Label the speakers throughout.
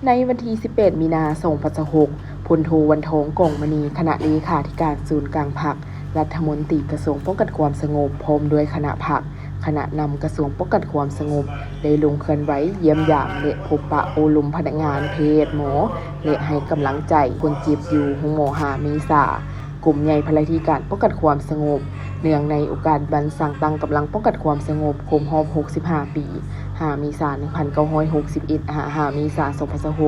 Speaker 1: ในวันที่ 18 มีนาคม 2026 พลโทวันทอง กองมณี คณะเลขาธิการศูนย์กลางพรรค รัฐมนตรีกระทรวงป้องกันความสงบ พร้อมด้วยคณะพรรค คณะนำกระทรวงป้องกันความสงบ ได้ลงเคลื่อนไหวเยี่ยมยามและพบปะโอลุมพนักงานเพศหมอ และให้กำลังใจคนเจ็บอยู่โรงหมอ5 เมษายน กลุ่มใหญ่ภารกิจการป้องกันความสงบ เนื่องในโอกาสวันสร้างตั้งกำลังป้องกันความสงบครบรอบ 65 ปี 5 เมษายน 1961 5 เมษายน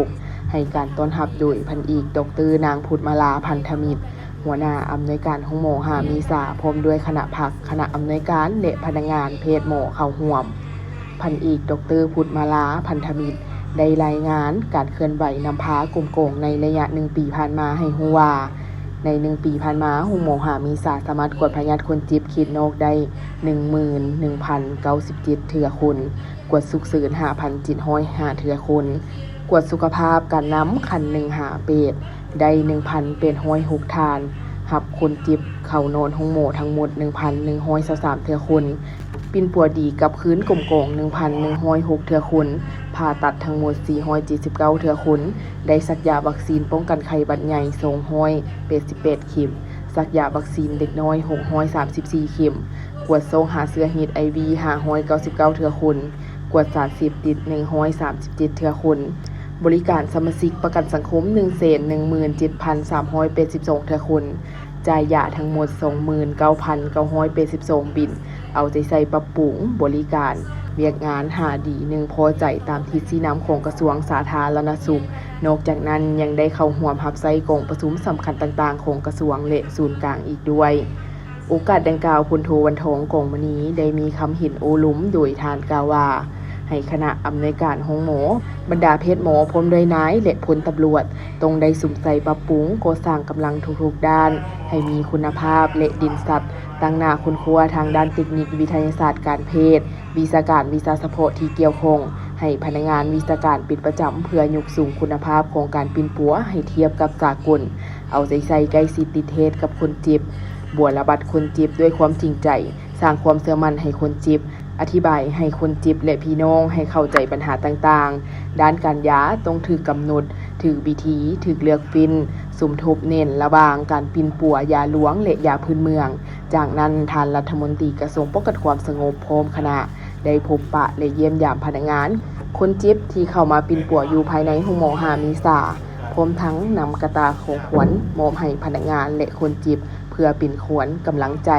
Speaker 1: 2026 ให้การต้อนรับโดยพันเอกดร.นางพุทธมาลา พันธมิตร หัวหน้าอำนวยการโรงหมอ5 เมษายน พร้อมด้วยคณะพรรค คณะอำนวยการและพนักงานเพศหมอเข้าร่วม พันเอกดร.พุทธมาลา พันธมิตร ได้รายงานการเคลื่อนไหวนำพากลุ่มโกงในระยะ 1 ปีผ่านมาให้รู้ว่า ใน 1 ปีผ่านมาโรงหมอ5 เมษายน สามารถกวดพยาธิคนเจ็บขีดนอกได้ 11,097 เทื่อคน กวดฉุกเฉิน 5,705 เทื่อคน กวดสุขภาพการนำคัน1 5 เป็ดได้ 1,806 ทาน รับคนเจ็บเข้านอนโรงหมอทั้งหมด 1,123 เทื่อคน ปิ่นปัวดีกลับคืนกลมกอง 1,106 เทื่อคน ผ่าตัดทั้งหมด 479 เทื่อคน ได้สักยาวัคซีนป้องกันไข้หวัดใหญ่ 288 เข็ม สักยาวัคซีนเด็กน้อย 634 เข็ม กวดส่งหาเชื้อ HIV 599 เทื่อคน กวดสารเสพติด 137 เทื่อคน บริการสมาชิกประกันสังคม 117,382 เทื่อคน จ่ายยาทั้งหมด 29,982 บิล เอาใจใส่ปรับปรุงบริการเวียกงานหาดี1พอใจตามทิศสีน้ำของกระทรวงสาธารณสุข นอกจากนั้นยังได้เข้าร่วมรับใช้กองประชุมสำคัญต่างๆของกระทรวงและศูนย์กลางอีกด้วย โอกาสดังกล่าวพลโทวันทอง กองมณี ได้มีคำเห็นโอลุมโดยทานกล่าวว่า ให้คณะอำนวยการโรงหมอบรรดาเพศหมอพร้อมด้วยนายและพลตำรวจต้องได้สุมใส่ปรับปรุงก่อสร้างกำลังทุกๆด้านให้มีคุณภาพและดินสัตว์ตั้งหน้าคุณครัวทางด้านเทคนิควิทยาศาสตร์การแพทย์วิชาการวิชาเฉพาะที่เกี่ยวข้องให้พนักงานวิชาการปิดประจำเพื่อยกสูงคุณภาพของการปิ่นปัวให้เทียบกับสากลเอาใจใส่ใกล้ชิดติดเทศกับคนเจ็บบัวระบัดคนเจ็บด้วยความจริงใจสร้างความเชื่อมั่นให้คนเจ็บอธิบายให้คนเจ็บและพี่น้องให้เข้าใจปัญหาต่างๆด้านการยาต้องถูกกำหนดถูกวิธีถูกเลือกฟินสมทบเน้นระหว่างการปิ่นปัวยาหลวงและยาพื้นเมืองจากนั้นท่านรัฐมนตรีกระทรวงป้องกันความสงบพร้อมคณะได้พบปะและเยี่ยมยามพนักงานคนเจ็บที่เข้ามาปิ่นปัวอยู่ภายในโรงหมอ5 เมษายน พร้อมทั้งนำกระตาของขวัญมอบให้พนักงานและคนเจ็บเพื่อเป็นขวัญกำลังใจ